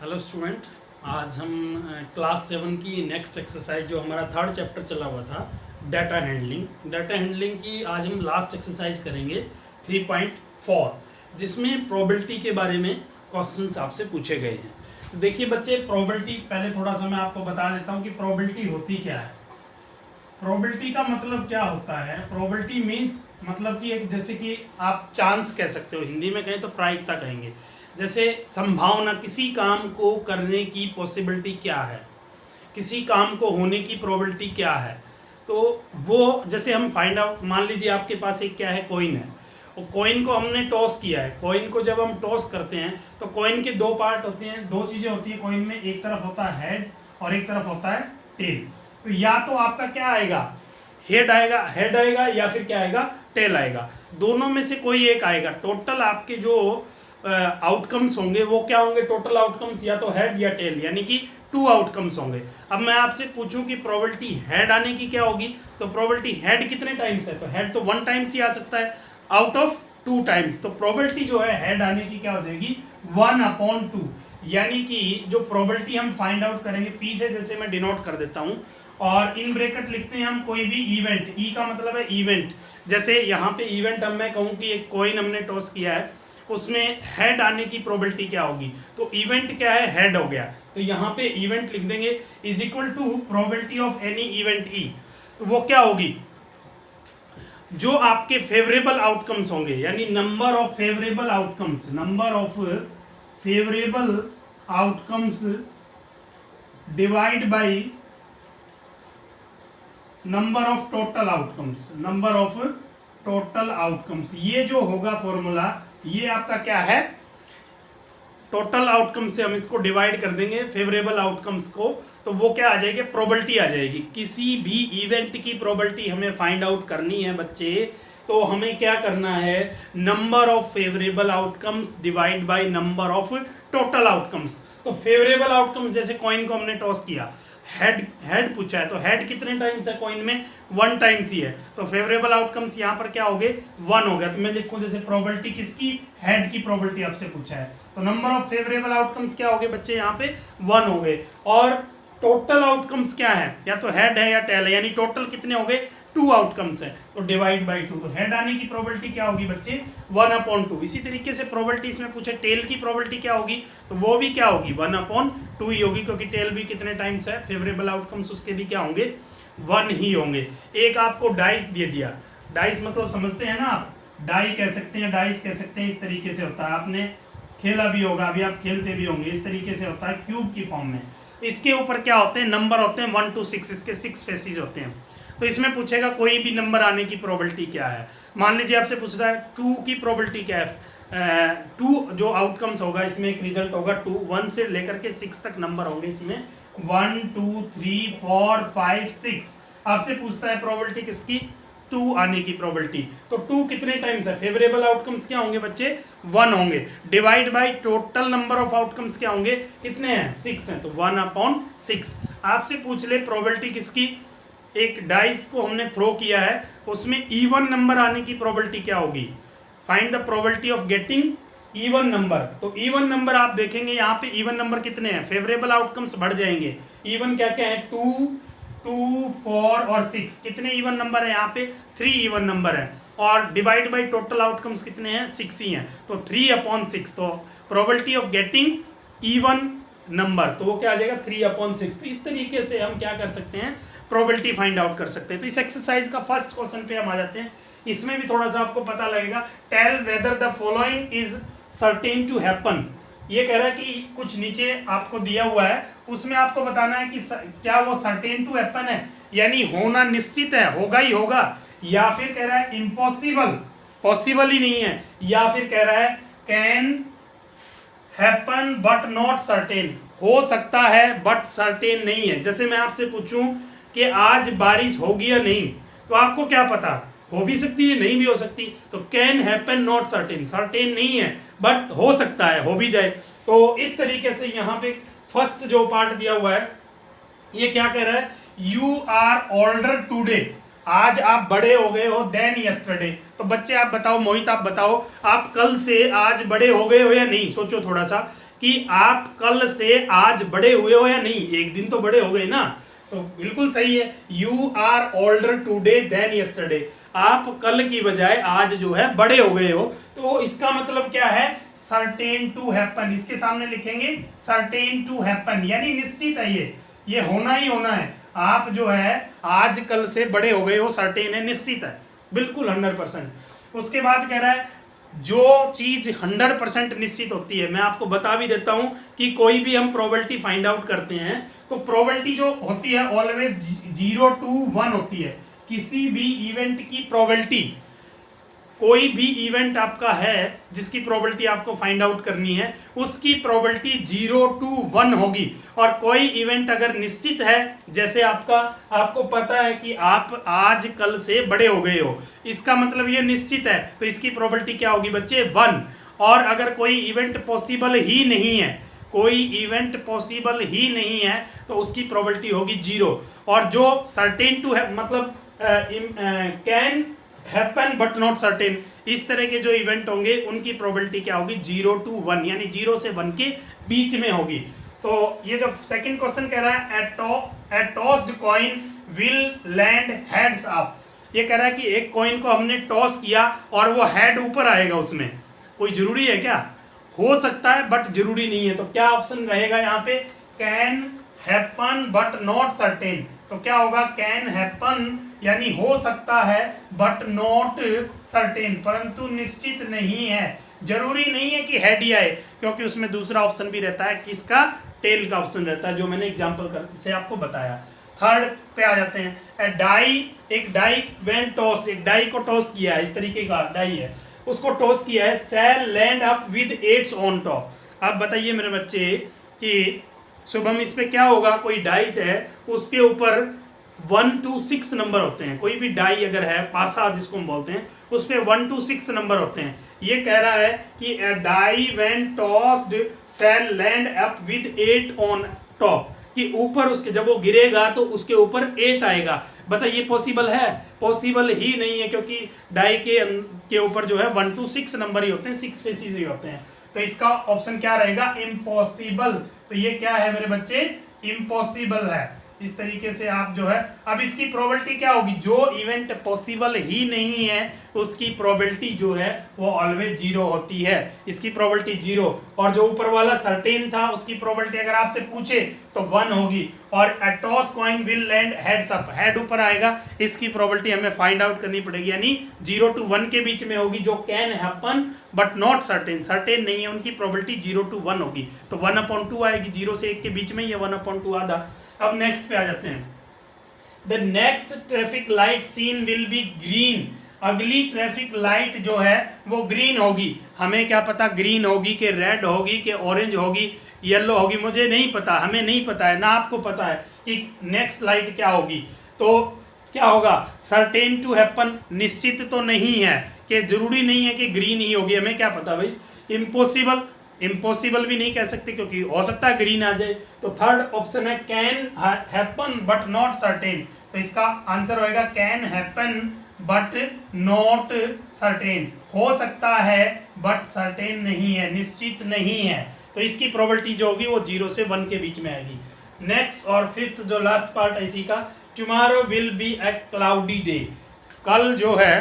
Hello student. आज हम class 7 की नेक्स्ट एक्सरसाइज जो हमारा थर्ड चैप्टर चला हुआ था डाटा हैंडलिंग की आज हम लास्ट एक्सरसाइज करेंगे 3.4, जिसमें प्रोबेबिलिटी के बारे में क्वेश्चंस आपसे पूछे गए हैं। तो देखिए बच्चे, प्रोबेबिलिटी पहले थोड़ा सा मैं आपको बता देता हूँ कि प्रोबेबिलिटी होती क्या है। प्रोबेबिलिटी का मतलब क्या होता है। प्रोबेबिलिटी मीन्स मतलब कि एक, जैसे कि आप चांस कह सकते हो, हिंदी में कहें तो प्रायिकता कहेंगे। जैसे संभावना, किसी काम को करने की पॉसिबिलिटी क्या है, किसी काम को होने की प्रोबेबिलिटी क्या है। तो वो जैसे हम फाइंड आउट, मान लीजिए आपके पास एक क्या है, कॉइन है, और कॉइन को हमने टॉस किया है। कॉइन को जब हम टॉस करते हैं तो कॉइन के दो पार्ट होते हैं, दो चीज़ें होती हैं कॉइन में। एक तरफ होता है हेड और एक तरफ होता है टेल। तो या तो आपका क्या आएगा, हेड आएगा या फिर क्या आएगा, टेल आएगा। दोनों में से कोई एक आएगा। टोटल आपके जो आउटकम्स होंगे वो क्या होंगे, टोटल आउटकम्स या तो हेड या टेल, यानी कि 2 आउटकम्स होंगे। अब मैं आपसे पूछूं कि प्रोबेबिलिटी हेड आने की क्या होगी, तो प्रोबेबिलिटी हेड कितने टाइम्स है, तो हेड तो 1 टाइम्स ही आ सकता है आउट ऑफ 2 टाइम्स। तो प्रोबेबिलिटी जो है हेड आने की क्या हो जाएगी, 1/2। यानी कि जो प्रोबेबिलिटी हम फाइंड आउट करेंगे, पी से जैसे मैं डिनोट कर देता हूं, और इन ब्रैकेट लिखते हैं हम कोई भी इवेंट, ई का मतलब है इवेंट। जैसे यहाँ पे इवेंट, अब मैं कहूँ कि एक कॉइन हमने टॉस किया है, उसमें हेड आने की प्रोबेबिलिटी क्या होगी, तो इवेंट क्या है, हेड हो गया। तो यहाँ पे इवेंट लिख देंगे is equal to probability of any event E. तो वो क्या होगी, जो आपके फेवरेबल आउटकम्स होंगे, यानी number of favourable outcomes divide by number of total outcomes. ये जो होगा फॉर्मूला, ये आपका क्या है, टोटल आउटकम से हम इसको डिवाइड कर देंगे फेवरेबल आउटकम्स को, तो वो क्या आ जाएगी, प्रोबेबिलिटी आ जाएगी। किसी भी इवेंट की प्रोबेबिलिटी हमें फाइंड आउट करनी है बच्चे, तो हमें क्या करना है, number of favourable outcomes divide by number of total outcomes. तो फेवरेबल आउटकम्स, जैसे कॉइन को हमने टॉस किया, हेड पूछा है, तो हेड कितने टाइम्स है कॉइन में, 1 टाइम्स ही है। तो फेवरेबल आउटकम्स यहाँ पर क्या हो गए, 1 हो गया। तो मैं लिखूं जैसे प्रोबेबिलिटी किसकी, हेड की प्रोबेबिलिटी आपसे पूछा है, तो नंबर ऑफ फेवरेबल आउटकम्स क्या हो गए बच्चे, यहाँ पे 1 हो गए। और टोटल आउटकम्स क्या है, या तो हेड है या टेल है, यानी टोटल कितने हो गए, 2 आउटकम्स है, तो डिवाइड बाई 2। तो हेड आने की प्रोबेबिलिटी क्या होगी बच्चे, 1/2। इसी तरीके से प्रोबेबिलिटी इसमें पूछे टेल की प्रोबेबिलिटी क्या होगी, तो वो भी क्या होगी, 1/2 ही होगी, क्योंकि टेल भी कितने टाइम्स है, फेवरेबल आउटकम्स उसके भी क्या होंगे, 1 ही होंगे। एक आपको डाइस दे दिया, डाइस मतलब समझते हैं ना आप, डाई कह सकते हैं, डाइस कह सकते हैं, इस तरीके से होता है, आपने खेला भी होगा, अभी आप खेलते भी होंगे, इस तरीके से होता है क्यूब की फॉर्म में। इसके ऊपर क्या होते हैं, नंबर होते हैं 1 to 6, इसके 6 फेसेस होते हैं। तो इसमें पूछेगा कोई भी नंबर आने की प्रोबेबिलिटी क्या है। मान लीजिए आपसे पूछ रहा है 2 की प्रोबेबिलिटी क्या है, 2 जो आउटकम्स होगा इसमें एक रिजल्ट होगा 2, 1 से लेकर के 6 तक नंबर होंगे इसमें, 1 2 3 4 5 6। आपसे पूछता है प्रोबेबिलिटी किसकी, 2 आने की प्रोबेबिलिटी। तो 2 कितने टाइम्स है, फेवरेबल आउटकम्स क्या होंगे बच्चे, 1 होंगे, divide by total number of outcomes क्या होंगे, कितने हैं, 6 हैं, तो 1/6। आपसे पूछ ले प्रोबेबिलिटी किसकी, एक डाइस को हमने थ्रो किया है, उसमें इवन नंबर आने की प्रोबेबिलिटी क्या होगी, find the probability of getting even number. तो इवन नंबर आप देखेंगे यहाँ पे इवन नंबर कितने हैं, फेवरेबल आउटकम्स बढ़ जाएंगे। इवन क्या क्या है, 2 2 4 और 6, कितने इवन नंबर है यहाँ पे, 3 इवन नंबर है। और डिवाइड बाय टोटल आउटकम्स कितने हैं, 6 ही हैं, तो 3/6। तो probability of getting even number, तो वो क्या आ जाएगा, 3/6। तो इस तरीके से हम क्या कर सकते हैं, प्रोबेबिलिटी फाइंड आउट कर सकते हैं। तो इस एक्सरसाइज का फर्स्ट क्वेश्चन पे हम आ जाते हैं। इसमें भी थोड़ा सा आपको पता लगेगा, tell whether the following is certain to happen. ये कह रहा है कि कुछ नीचे आपको दिया हुआ है, उसमें आपको बताना है कि क्या वो सर्टेन टू हैपन है, यानी होना निश्चित है, होगा ही होगा, या फिर कह रहा है इम्पॉसिबल, पॉसिबल ही नहीं है, या फिर कह रहा है can happen but not certain, हो सकता है बट सर्टेन नहीं है। जैसे मैं आपसे पूछूं कि आज बारिश होगी या नहीं, तो आपको क्या पता, हो भी सकती है, नहीं भी हो सकती। तो can happen not certain, certain नहीं है बट हो सकता है, हो भी जाए। तो इस तरीके से यहाँ पे फर्स्ट जो पार्ट दिया हुआ है, ये क्या कह रहा है, यू आर ओल्डर टूडे, आज आप बड़े हो गए हो देन यस्टरडे। तो बच्चे आप बताओ, मोहित आप बताओ, आप कल से आज बड़े हो गए हो या नहीं, सोचो थोड़ा सा कि आप कल से आज बड़े हुए हो या नहीं, एक दिन तो बड़े हो गए ना, तो बिल्कुल सही है। You are older today than yesterday, आप कल की बजाय आज जो है बड़े हो गए हो, तो इसका मतलब क्या है, सर्टेन टू हैपन, इसके सामने लिखेंगे सर्टेन टू हैपन, यानी निश्चित है, ये होना ही होना है। आप जो है आज कल से बड़े हो गए हो, सर्टेन है, निश्चित है, बिल्कुल 100%। उसके बाद कह रहा है जो चीज 100% निश्चित होती है, मैं आपको बता भी देता हूं कि कोई भी हम प्रोबेबिलिटी फाइंड आउट करते हैं तो प्रोबेबिलिटी जो होती है ऑलवेज 0 to 1 होती है। किसी भी इवेंट की प्रोबेबिलिटी, कोई भी इवेंट आपका है जिसकी प्रोबेबिलिटी आपको फाइंड आउट करनी है, उसकी प्रोबेबिलिटी 0 to 1 होगी। और कोई इवेंट अगर निश्चित है, जैसे आपको पता है कि आप आज कल से बड़े हो गए हो, इसका मतलब ये निश्चित है, तो इसकी प्रोबेबिलिटी क्या होगी बच्चे, 1। और अगर कोई इवेंट पॉसिबल ही नहीं है, कोई इवेंट पॉसिबल ही नहीं है, तो उसकी प्रोबेबिलिटी होगी 0। और जो सर्टेन टू है, मतलब can happen but not certain, इस तरह के जो इवेंट होंगे उनकी प्रोबेबिलिटी क्या होगी, 0 to 1, यानी 0 से 1 के बीच में होगी। तो ये जो सेकंड क्वेश्चन कह रहा है a tossed coin will land heads up, ये कह रहा है कि एक कॉइन को हमने टॉस किया और वो हेड ऊपर आएगा, उसमें कोई जरूरी है क्या, हो सकता है बट जरूरी नहीं है। तो क्या ऑप्शन रहेगा यहाँ पे, can happen but not certain, तो क्या होगा, कैन हैपन यानी हो सकता है, बट नॉट सर्टेन, परंतु निश्चित नहीं है। जरूरी नहीं है कि हेड ही आए, क्योंकि उसमें दूसरा ऑप्शन भी रहता है, किसका, टेल का ऑप्शन रहता है, जो मैंने एग्जांपल से आपको बताया। थर्ड पे आ जाते हैं, एक डाई व्हेन टॉस, एक डाई को टॉस किया है, इस तरीके का डाई है, उसको टॉस किया है, shall land up with 8 on top. अब बताइए मेरे बच्चे कि शुभम इस पे क्या होगा, कोई डाइस है उसके ऊपर 1 to 6 नंबर होते हैं, कोई भी डाई अगर है, पासा जिसको हम बोलते हैं, उस पे 1 to 6 नंबर होते हैं। ये कह रहा है कि a die when tossed shall land up with 8 on top, कि ऊपर उसके जब वो गिरेगा तो उसके ऊपर 8 आएगा। बताइए पॉसिबल है, पॉसिबल ही नहीं है, क्योंकि डाई के ऊपर जो है 1 to 6 नंबर ही होते हैं, 6 फेसिस ही होते हैं। तो इसका ऑप्शन क्या रहेगा, इम्पॉसिबल। तो ये क्या है मेरे बच्चे, इम्पॉसिबल है। इस तरीके से आप जो है, अब इसकी प्रोबेबिलिटी क्या होगी, जो इवेंट पॉसिबल ही नहीं है उसकी प्रोबेबिलिटी जो है वो ऑलवेज 0 होती है, इसकी प्रोबेबिलिटी 0। और जो ऊपर वाला सर्टेन था उसकी प्रोबेबिलिटी अगर आपसे पूछे तो 1 होगी। और a toss coin will land heads up, head ऊपर आएगा, इसकी प्रोबेबिलिटी हमें फाइंड आउट करनी पड़ेगी, यानी 0 to 1 के बीच में होगी। जो can happen but not certain, certain नहीं है, उनकी प्रोबेबिलिटी 0 to 1 होगी, तो 1/2 आएगी, 0 से 1 के बीच में, ये 1/2 आधा। अब नेक्स्ट पे आ जाते हैं, the next traffic light seen will be green, अगली ट्रैफिक लाइट जो है वो ग्रीन होगी। हमें क्या पता ग्रीन होगी कि रेड होगी कि ऑरेंज होगी, येलो होगी, मुझे नहीं पता, हमें नहीं पता है ना, आपको पता है कि नेक्स्ट लाइट क्या होगी। तो क्या होगा, सर्टेन टू हैपन, निश्चित तो नहीं है, कि जरूरी नहीं है कि ग्रीन ही होगी, हमें क्या पता भाई। इम्पॉसिबल, इम्पॉसिबल भी नहीं कह सकते, क्योंकि हो सकता है ग्रीन आ जाए। तो थर्ड ऑप्शन है can happen but not certain, तो इसका आंसर होएगा can happen but not certain, हो सकता है बट सर्टेन नहीं है, निश्चित नहीं है। तो इसकी प्रोबेबिलिटी जो होगी वो 0 से 1 के बीच में आएगी। नेक्स्ट और फिफ्थ जो लास्ट पार्ट है इसी का, tomorrow will be a cloudy day, कल जो है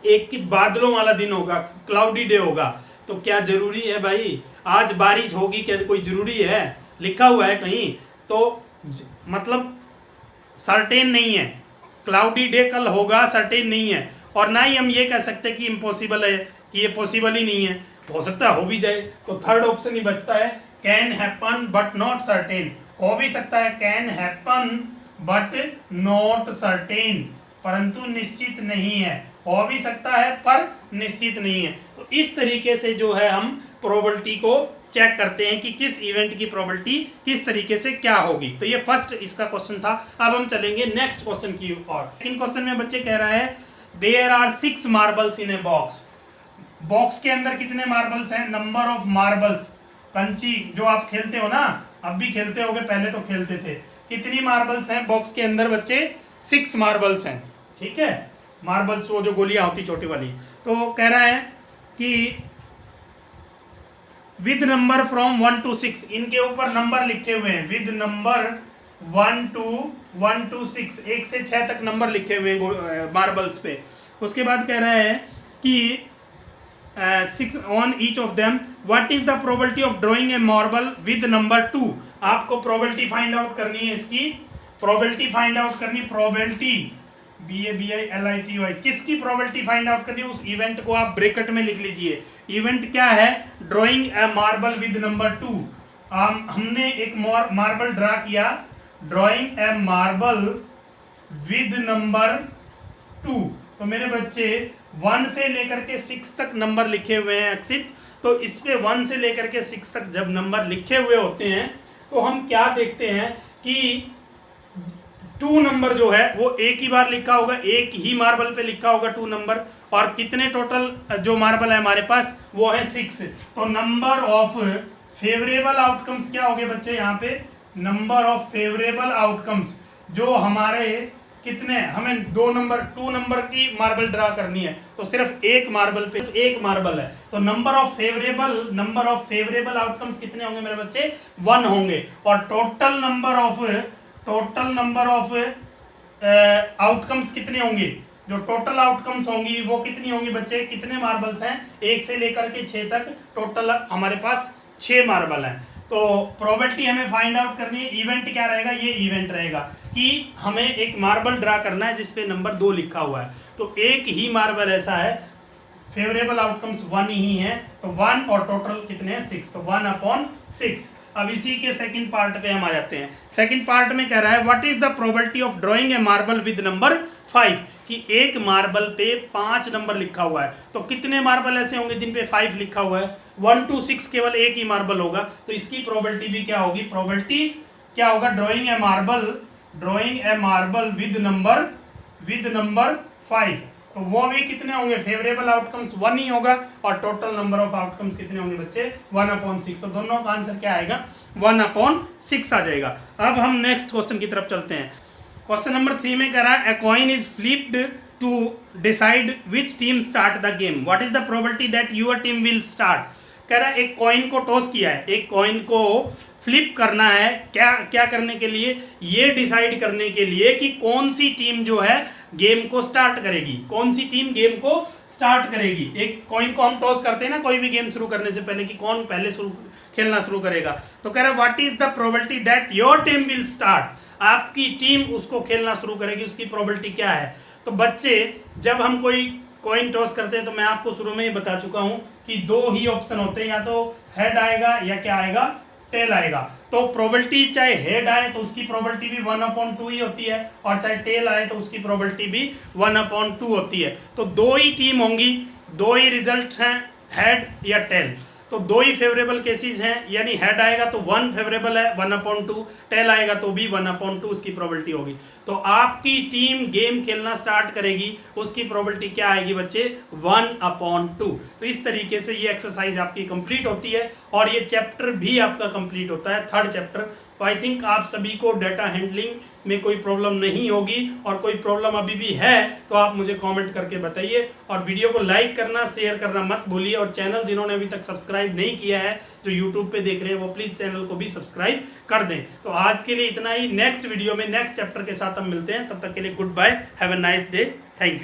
एक बादलों वाला दिन होगा, क्लाउडी डे होगा। तो क्या जरूरी है भाई आज बारिश होगी, क्या कोई जरूरी है, लिखा हुआ है कहीं, तो मतलब सर्टेन नहीं है, क्लाउडी डे कल होगा, सर्टेन नहीं है। और ना ही हम ये कह सकते कि इम्पॉसिबल है, कि ये पॉसिबल ही नहीं है, हो सकता है हो भी जाए। तो थर्ड ऑप्शन ही बचता है can happen but not certain, हो भी सकता है can happen but not certain, परंतु निश्चित नहीं है, हो भी सकता है पर निश्चित नहीं है। तो इस तरीके से जो है हम प्रोबेबिलिटी को चेक करते हैं कि किस इवेंट की प्रोबेबिलिटी किस तरीके से क्या होगी। तो ये फर्स्ट इसका क्वेश्चन था। अब हम चलेंगे नेक्स्ट क्वेश्चन की ओर। सेकंड क्वेश्चन में बच्चे कह रहा है there are 6 marbles in a box, box के अंदर कितने मार्बल्स हैं, नंबर ऑफ मार्बल्स, कंची जो आप खेलते हो ना, अब भी खेलते होगे, पहले तो खेलते थे, कितनी मार्बल्स हैं बॉक्स के अंदर बच्चे, 6 मार्बल्स हैं, ठीक है, मार्बल्स वो जो गोलियां होती छोटी वाली। तो कह रहा है कि विद नंबर फ्रॉम 1 to 6, इनके ऊपर नंबर लिखे हुए हैं विद नंबर 1 to 6, 1 से 6 तक नंबर लिखे हुए हैं मार्बल्स पे। उसके बाद कह रहा है कि 6 on each of them, what is the probability of drawing a marble with number 2। आपको प्रोबेबिलिटी फाइंड आउट करनी है, इसकी प्रोबेबिलिटी फाइंड आउट करनी, प्रोबेबिलिटी BABILITY, किसकी प्रोबेबिलिटी फाइंड आउट करनी है, उस इवेंट को आप ब्रैकेट में लिख लीजिए। इवेंट क्या है, drawing a marble with number 2। हमने एक मार्बल ड्रा किया, drawing a marble with number 2। तो मेरे बच्चे 1 से लेकर के 6 तक नंबर लिखे हुए हैं अक्षित। तो इस पे 1 से लेकर के 6 तक जब नंबर लिखे हुए होते हैं तो हम क्या देखते हैं कि 2 नंबर जो है वो एक ही बार लिखा होगा, एक ही मार्बल पे लिखा होगा 2 नंबर। और कितने टोटल जो मार्बल है हमारे पास वो है 6। तो नंबर ऑफ फेवरेबल आउटकम्स क्या हो गए बच्चे, यहाँ पे नंबर ऑफ फेवरेबल आउटकम्स जो हमारे कितने, हमें 2 नंबर की मार्बल ड्रा करनी है, तो सिर्फ एक मार्बल पे एक मार्बल है। तो नंबर ऑफ फेवरेबल आउटकम्स कितने होंगे मेरे बच्चे, 1 होंगे। और टोटल नंबर ऑफ आउटकम्स कितने होंगे, जो टोटल आउटकम्स होंगी वो कितनी होंगी बच्चे, कितने मार्बल्स हैं, 1 से लेकर के 6 तक टोटल हमारे पास 6 मार्बल हैं। तो प्रोबेबिलिटी हमें फाइंड आउट करनी है। इवेंट क्या रहेगा, ये इवेंट रहेगा कि हमें एक मार्बल ड्रा करना है जिसपे नंबर 2 लिखा हुआ है। तो एक ही मार्बल ऐसा है, फेवरेबल आउटकम्स 1 ही है, तो 1 और टोटल कितने हैं 6, तो 1/6। अब इसी के सेकंड पार्ट पे हम आ जाते हैं। सेकंड पार्ट में कह रहा है what is the probability of drawing A marble with number 5, कि एक मार्बल पे 5 नंबर लिखा हुआ है। तो कितने मार्बल ऐसे होंगे जिन पे 5 लिखा हुआ है, 1 to 6 केवल एक ही मार्बल होगा। तो इसकी प्रोबेबिलिटी भी क्या होगी, प्रोबेबिलिटी क्या होगा, drawing A marble with number 5। तो वो भी कितने होंगे, फेवरेबल आउटकम्स 1 ही होगा, और टोटल नंबर ऑफ आउटकम्स कितने होंगे बच्चे, 1/6। तो दोनों का आंसर क्या आएगा, 1/6 आ जाएगा। अब हम नेक्स्ट क्वेश्चन की तरफ चलते हैं। क्वेश्चन नंबर 3 में कह रहा है, a coin is flipped to decide which team start the game, what is the probability that your team will start। कह रहा है एक कॉइन को टॉस किया है, एक कॉइन को फ्लिप करना है, क्या करने के लिए, ये डिसाइड करने के लिए कि कौन सी टीम जो है गेम को स्टार्ट करेगी, कौन सी टीम गेम को स्टार्ट करेगी। एक कॉइन को हम टॉस करते हैं ना कोई भी गेम शुरू करने से पहले कि कौन पहले खेलना शुरू करेगा। तो कह रहा है what is the probability that your team will start, आपकी टीम उसको खेलना शुरू करेगी, उसकी प्रोबेबिलिटी क्या है। तो बच्चे जब हम कोई कॉइन टॉस करते हैं तो मैं आपको शुरू में ही बता चुका हूं कि 2 ही ऑप्शन होते हैं, या तो हेड आएगा या क्या आएगा, टेल आएगा। तो प्रोबेबिलिटी चाहे हेड आए तो उसकी प्रोबेबिलिटी भी 1/2 ही होती है, और चाहे टेल आए तो उसकी प्रोबेबिलिटी भी 1/2 होती है। तो 2 ही टीम होंगी, 2 ही रिजल्ट हैं, हेड या टेल। तो 2 ही फेवरेबल केसेस हैं, यानी हेड आएगा तो 1 फेवरेबल है 1/2, टेल आएगा तो भी 1/2 उसकी प्रोबेबिलिटी होगी। तो आपकी टीम गेम खेलना स्टार्ट करेगी, उसकी प्रोबेबिलिटी क्या आएगी बच्चे, 1/2। तो इस तरीके से ये एक्सरसाइज आपकी कंप्लीट होती है, और ये चैप्टर भी आपका कंप्लीट होता है, 3rd चैप्टर। तो आई थिंक आप सभी को डाटा हैंडलिंग में कोई प्रॉब्लम नहीं होगी, और कोई प्रॉब्लम अभी भी है तो आप मुझे कमेंट करके बताइए। और वीडियो को लाइक करना, शेयर करना मत भूलिए, और चैनल जिन्होंने अभी तक सब्सक्राइब नहीं किया है, जो यूट्यूब पे देख रहे हैं, वो प्लीज़ चैनल को भी सब्सक्राइब कर दें। तो आज के लिए इतना ही, नेक्स्ट वीडियो में नेक्स्ट चैप्टर के साथ हम मिलते हैं, तब तक के लिए good bye, have a nice day.